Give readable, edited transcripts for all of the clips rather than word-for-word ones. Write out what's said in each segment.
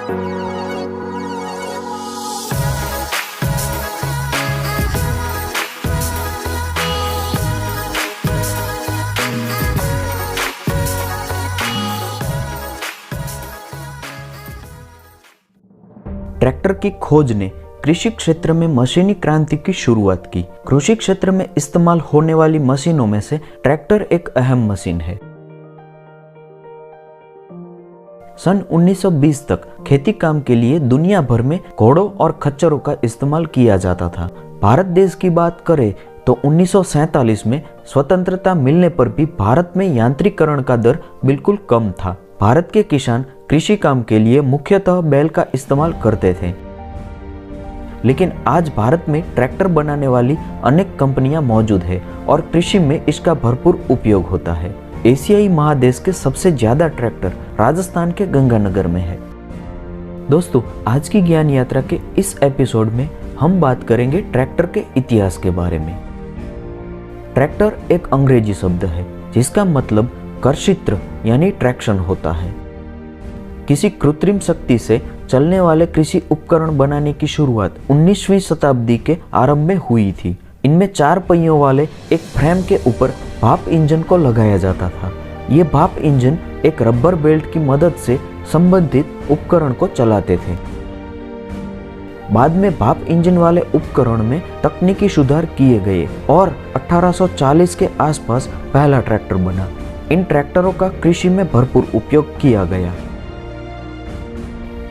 Tractor की खोज ने कृषि क्षेत्र में मशीनी क्रांति की शुरुआत की। कृषि क्षेत्र में इस्तेमाल होने वाली मशीनों में से ट्रैक्टर एक अहम मशीन है। सन 1920 तक खेती काम के लिए दुनिया भर में घोड़ों और खच्चरों का इस्तेमाल किया जाता था। भारत देश की बात करें तो 1947 में स्वतंत्रता मिलने पर भी भारत में यांत्रिकरण का दर बिल्कुल कम था। भारत के किसान कृषि काम के लिए मुख्यतः बैल का इस्तेमाल करते थे, लेकिन आज भारत में ट्रैक्टर बनाने वाली अनेक कंपनियां मौजूद है और कृषि में इसका भरपूर उपयोग होता है। एशियाई महादेश के सबसे ज्यादा ट्रैक्टर राजस्थान के गंगानगर में है। दोस्तों, आज की ज्ञान यात्रा के इस एपिसोड में हम बात करेंगे ट्रैक्टर के इतिहास के बारे में। ट्रैक्टर एक अंग्रेजी शब्द है जिसका मतलब कर्षित्र यानी ट्रैक्शन होता है। किसी कृत्रिम शक्ति से चलने वाले कृषि उपकरण बनाने की शुरुआत 19वीं शताब्दी के आरंभ में हुई थी। इनमें 4 पहियों वाले एक फ्रेम के ऊपर भाप इंजन को लगाया जाता था। ये भाप इंजन एक रबर बेल्ट की मदद से संबंधित उपकरण को चलाते थे। बाद में भाप इंजन वाले उपकरण में तकनीकी सुधार किए गए और 1840 के आसपास पहला ट्रैक्टर बना। इन ट्रैक्टरों का कृषि में भरपूर उपयोग किया गया।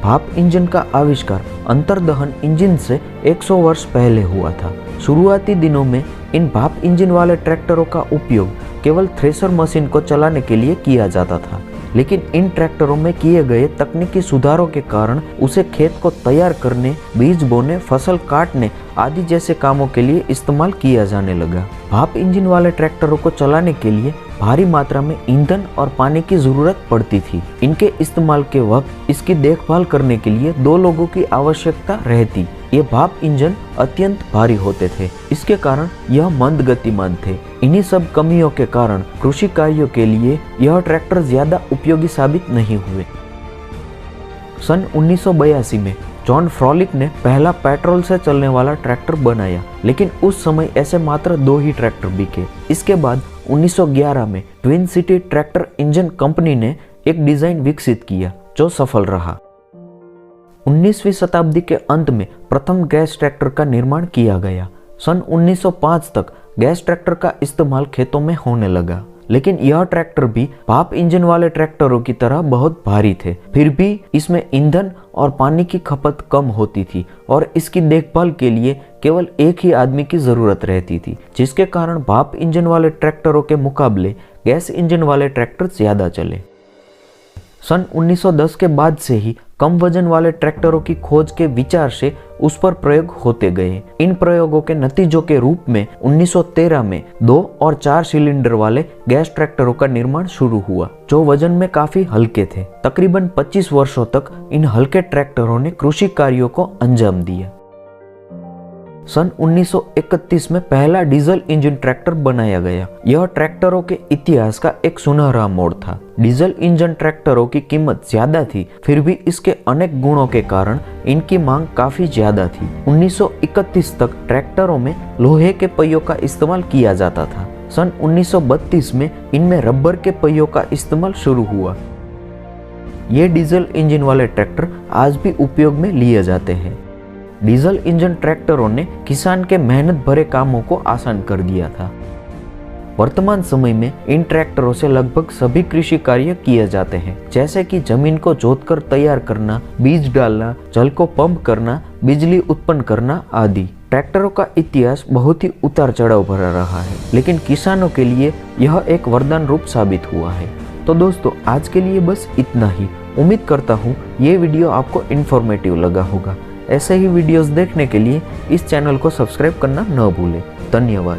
भाप इंजन का आविष्कार अंतर्दहन इंजन से 100 वर्ष पहले हुआ था। शुरुआती दिनों में इन भाप इंजन वाले ट्रैक्टरों का उपयोग केवल थ्रेशर मशीन को चलाने के लिए किया जाता था, लेकिन इन ट्रैक्टरों में किए गए तकनीकी सुधारों के कारण उसे खेत को तैयार करने, बीज बोने, फसल काटने आदि जैसे कामों के लिए इस्तेमाल किया जाने लगा। भाप इंजन वाले ट्रैक्टरों को चलाने के लिए भारी मात्रा में ईंधन और पानी की जरूरत पड़ती थी। इनके इस्तेमाल के वक्त इसकी देखभाल करने के लिए 2 लोगों की आवश्यकता रहती। ये भाप इंजन अत्यंत भारी होते थे, इसके कारण यह मंद गतिमान थे। इन्हीं सब कमियों के कारण कृषि कार्यों के लिए यह ट्रैक्टर ज्यादा उपयोगी साबित नहीं हुए। सन 1982 में जॉन फ्रॉलिक ने पहला पेट्रोल से चलने वाला ट्रैक्टर बनाया, लेकिन उस समय ऐसे मात्र 2 ही ट्रैक्टर बिके। इसके बाद 1911 में twin city tractor engine company ने एक डिजाइन विकसित किया जो सफल रहा। 19वीं शताब्दी के अंत में प्रथम गैस ट्रैक्टर का निर्माण किया गया। सन 1905 तक गैस ट्रैक्टर का इस्तेमाल खेतों में होने लगा, लेकिन यह ट्रैक्टर भी भाप इंजन वाले ट्रैक्टरों की तरह बहुत भारी थे। फिर भी इसमें ईंधन और पानी की खपत कम होती थी और इसकी देखभाल के लिए केवल एक ही आदमी की जरूरत रहती थी, जिसके कारण भाप इंजन वाले ट्रैक्टरों के मुकाबले गैस इंजन वाले ट्रैक्टर ज्यादा चले। सन 1910 के बाद से ही कम वजन वाले ट्रैक्टरों की खोज के विचार से उस पर प्रयोग होते गए। इन प्रयोगों के नतीजों के रूप में 1913 में 2 और 4 सिलेंडर वाले गैस ट्रैक्टरों का निर्माण शुरू हुआ, जो वजन में काफी हल्के थे। तकरीबन 25 वर्षों तक इन हल्के ट्रैक्टरों ने कृषि कार्यों को अंजाम दिया। सन 1931 में पहला डीजल इंजन ट्रैक्टर बनाया गया। यह ट्रैक्टरों के इतिहास का एक सुनहरा मोड़ था। डीजल इंजन ट्रैक्टरों की कीमत ज्यादा थी, फिर भी इसके अनेक गुणों के कारण इनकी मांग काफी ज्यादा थी। 1931 तक ट्रैक्टरों में लोहे के पहियों का इस्तेमाल किया जाता था। सन 1932 में इनमें रबर के पहियों का इस्तेमाल शुरू हुआ। ये डीजल इंजन वाले ट्रैक्टर आज भी उपयोग में लिए जाते हैं। डीजल इंजन ट्रैक्टरों ने किसान के मेहनत भरे कामों को आसान कर दिया था। वर्तमान समय में इन ट्रैक्टरों से लगभग सभी कृषि कार्य किए जाते हैं, जैसे कि जमीन को जोतकर तैयार करना, बीज डालना, जल को पंप करना, बिजली उत्पन्न करना आदि। ट्रैक्टरों का इतिहास बहुत ही उतार चढ़ाव भरा रहा है, लेकिन किसानों के लिए यह एक वरदान रूप साबित हुआ है। तो दोस्तों, आज के लिए बस इतना ही। उम्मीद करता हूँ ये वीडियो आपको इन्फॉर्मेटिव लगा होगा। ऐसे ही वीडियोस देखने के लिए इस चैनल को सब्सक्राइब करना न भूलें। धन्यवाद।